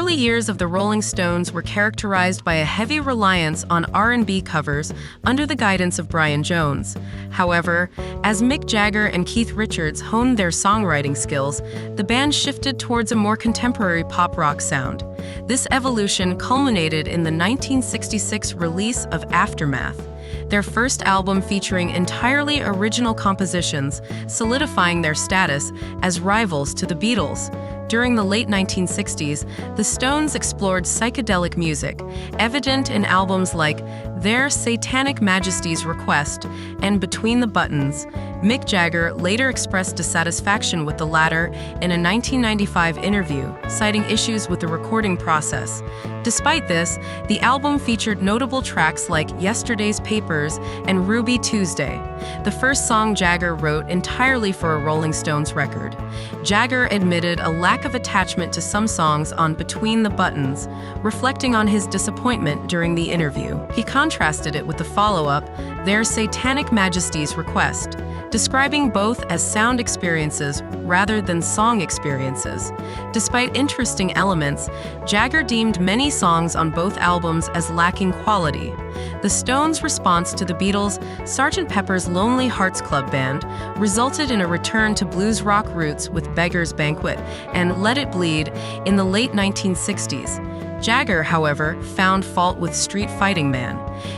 early years of the Rolling Stones were characterized by a heavy reliance on R&B covers under the guidance of Brian Jones. However, as Mick Jagger and Keith Richards honed their songwriting skills, the band shifted towards a more contemporary pop-rock sound. This evolution culminated in the 1966 release of Aftermath, their first album featuring entirely original compositions, solidifying their status as rivals to the Beatles. During the late 1960s, the Stones explored psychedelic music, evident in albums like Their Satanic Majesties Request and Between the Buttons. Mick Jagger later expressed dissatisfaction with the latter in a 1995 interview, citing issues with the recording process. Despite this, the album featured notable tracks like Yesterday's Papers and Ruby Tuesday, the first song Jagger wrote entirely for a Rolling Stones record. Jagger admitted a lack of attachment to some songs on Between the Buttons, reflecting on his disappointment during the interview. He contrasted it with the follow-up, Their Satanic Majesties Request, describing both as sound experiences rather than song experiences. Despite interesting elements, Jagger deemed many songs on both albums as lacking quality. The Stones' response to the Beatles' Sgt. Pepper's Lonely Hearts Club Band resulted in a return to blues rock roots with Beggar's Banquet and Let It Bleed in the late 1960s. Jagger, however, found fault with Street Fighting Man,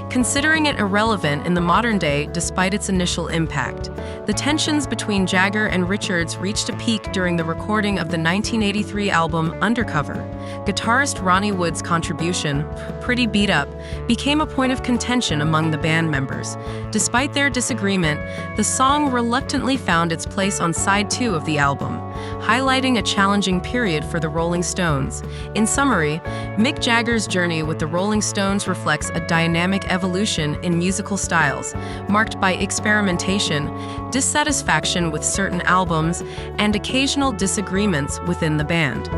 considering it irrelevant in the modern day despite its initial impact. The tensions between Jagger and Richards reached a peak during the recording of the 1983 album Undercover. Guitarist Ronnie Wood's contribution, Pretty Beat Up, became a point of contention among the band members. Despite their disagreement, the song reluctantly found its place on side 2 of the album, highlighting a challenging period for the Rolling Stones. In summary, Mick Jagger's journey with the Rolling Stones reflects a dynamic evolution in musical styles, marked by experimentation, dissatisfaction with certain albums, and occasional disagreements within the band.